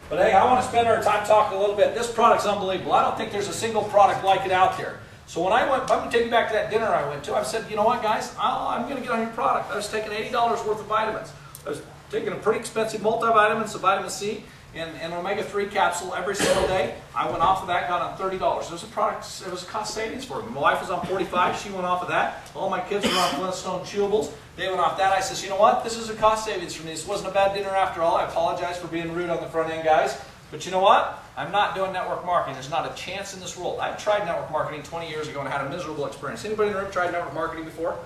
But hey, I want to spend our time talking a little bit. This product's unbelievable. I don't think there's a single product like it out there. So when I went, I'm going to take you back to that dinner I went to. I said, you know what, guys? I'm going to get on your product. I was taking $80 worth of vitamins. I was taking a pretty expensive multivitamins, a vitamin C, and omega-3 capsule every single day. I went off of that, got on $30. It was a product, it was a cost savings for me. My wife was on 45, she went off of that. All my kids were on Flintstone chewables. They went off that. I says, you know what? This is a cost savings for me. This wasn't a bad dinner after all. I apologize for being rude on the front end, guys. But you know what? I'm not doing network marketing. There's not a chance in this world. I've tried network marketing 20 years ago and had a miserable experience. Anybody in the room tried network marketing before?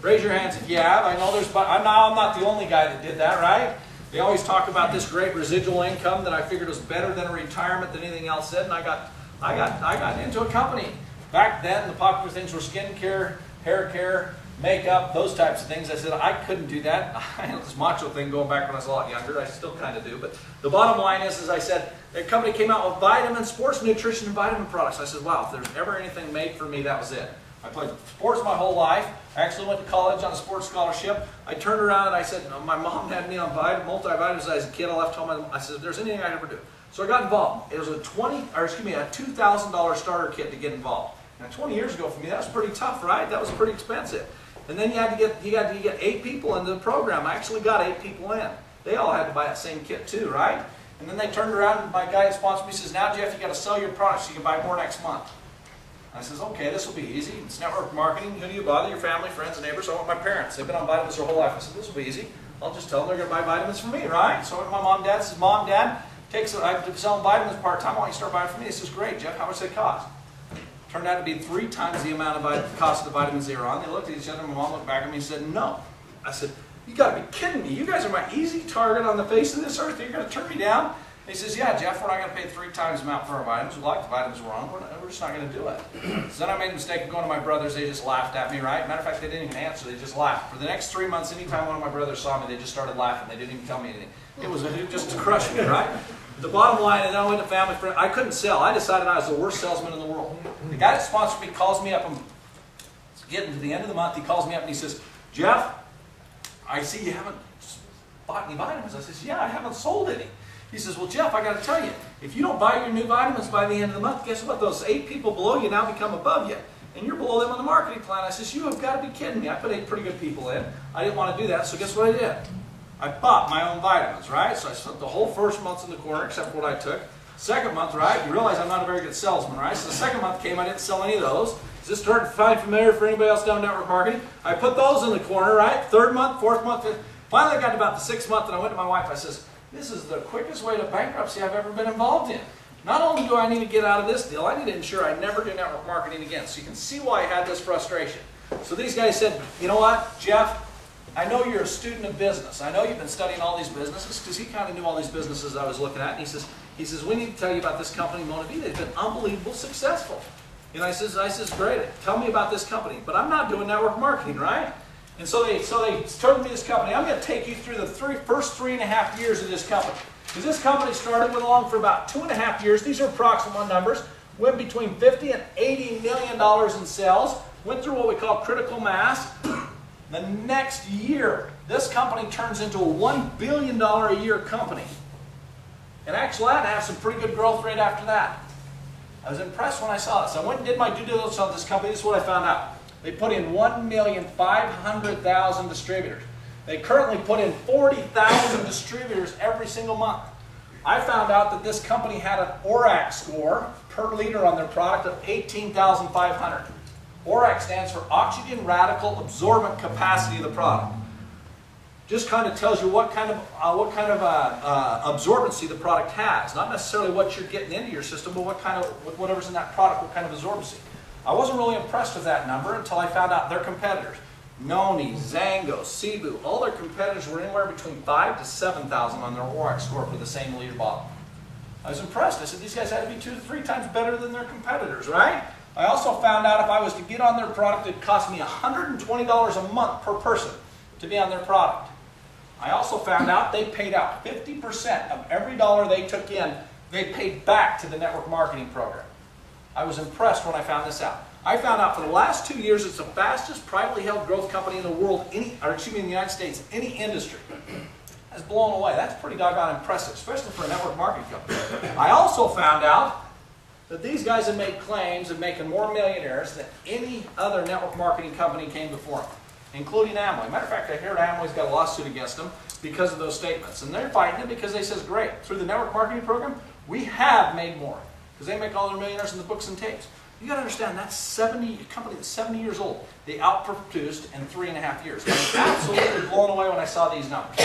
Raise your hands if you have. I know there's, I'm not the only guy that did that, right? They always talk about this great residual income that I figured was better than a retirement than anything else did, and I got into a company. Back then, the popular things were skincare, hair care, makeup, those types of things. I said I couldn't do that. I had this macho thing going back when I was a lot younger. I still kind of do, but the bottom line is, as I said, the company came out with vitamin, sports nutrition, and vitamin products. I said, wow, if there's ever anything made for me, that was it. I played sports my whole life. I actually went to college on a sports scholarship. I turned around and I said, my mom had me on multivitamins as a kid. I left home. I said, if there's anything I'd ever do. So I got involved. It was a $2,000 starter kit to get involved. Now 20 years ago for me, that was pretty tough, right? That was pretty expensive. And then you had to get 8 people into the program. I actually got 8 people in. They all had to buy that same kit too, right? And then they turned around and my guy that sponsored me says, now Jeff, you got to sell your products so you can buy more next month. I says, okay, this will be easy. It's network marketing. Who do you bother? Your family, friends, and neighbors. I want my parents. They've been on vitamins their whole life. I said, this will be easy. I'll just tell them they're going to buy vitamins from me, right? So I went to my mom and dad. Says, Mom, Dad, I'm selling vitamins part-time. Why don't you start buying from me? He says, great, Jeff. How much do they cost? Turned out to be 3 times the amount of cost of the vitamins they were on. They looked at each other, and my mom looked back at me and said, no. I said, you got to be kidding me. You guys are my easy target on the face of this earth. You're going to turn me down? He says, yeah, Jeff, we're not going to pay 3 times the amount for our vitamins. We like the vitamins we're on. We're just not going to do it. So then I made the mistake of going to my brothers. They just laughed at me, right? Matter of fact, they didn't even answer. They just laughed. For the next 3 months, anytime one of my brothers saw me, they just started laughing. They didn't even tell me anything. It was just to crush me, right? The bottom line, and then I went to family friend. I couldn't sell. I decided I was the worst salesman in the world. The guy that sponsored me calls me up. I'm getting to the end of the month. He calls me up and he says, Jeff, I see you haven't bought any vitamins. I says, yeah, I haven't sold any. He says, well, Jeff, I got to tell you, if you don't buy your new vitamins by the end of the month, guess what? Those 8 people below you now become above you. And you're below them on the marketing plan. I says, you have got to be kidding me. I put 8 pretty good people in. I didn't want to do that, so guess what I did? I bought my own vitamins, right? So I spent the whole first month in the corner, except for what I took. Second month, right? You realize I'm not a very good salesman, right? So the second month came, I didn't sell any of those. Is this starting to find familiar for anybody else down network marketing? I put those in the corner, right? Third month, fourth month, fifth. Finally, I got to about the 6th month, and I went to my wife. I says, this is the quickest way to bankruptcy I've ever been involved in. Not only do I need to get out of this deal, I need to ensure I never do network marketing again. So you can see why I had this frustration. So these guys said, you know what, Jeff, I know you're a student of business. I know you've been studying all these businesses, because he kind of knew all these businesses I was looking at. And he says, we need to tell you about this company, MonaVie. They've been unbelievable successful. And I says, great, tell me about this company. But I'm not doing network marketing, right? And so they started me this company. I'm going to take you through the first 3.5 years of this company. Because this company went along for about 2.5 years. These are approximate numbers. Went between $50 and $80 million in sales. Went through what we call critical mass. The next year, this company turns into a $1 billion a year company. And actually, I'd have some pretty good growth rate after that. I was impressed when I saw this. I went and did my due diligence on this company. This is what I found out. They put in 1,500,000 distributors. They currently put in 40,000 distributors every single month. I found out that this company had an ORAC score per liter on their product of 18,500. ORAC stands for Oxygen Radical Absorbent Capacity of the product. Just kind of tells you what kind of absorbency the product has. Not necessarily what you're getting into your system, but whatever's in that product, what kind of absorbency. I wasn't really impressed with that number until I found out their competitors. Noni, Zango, Cebu, all their competitors were anywhere between 5,000 to 7,000 on their ORAC score for the same liter bottle. I was impressed. I said, these guys had to be 2 to 3 times better than their competitors, right? I also found out if I was to get on their product, it cost me $120 a month per person to be on their product. I also found out they paid out 50% of every dollar they took in, they paid back to the network marketing program. I was impressed when I found this out. I found out for the last 2 years it's the fastest privately held growth company in the world, in the United States, any industry. I was blown away. That's pretty doggone impressive, especially for a network marketing company. I also found out that these guys have made claims of making more millionaires than any other network marketing company came before them, including Amway. Matter of fact, I heard Amway's got a lawsuit against them because of those statements. And they're fighting it because they says, great, through the network marketing program, we have made more. Because they make all their millionaires in the books and tapes. You got to understand, that's a company that's 70 years old. They outproduced in 3.5 years. I was absolutely blown away when I saw these numbers.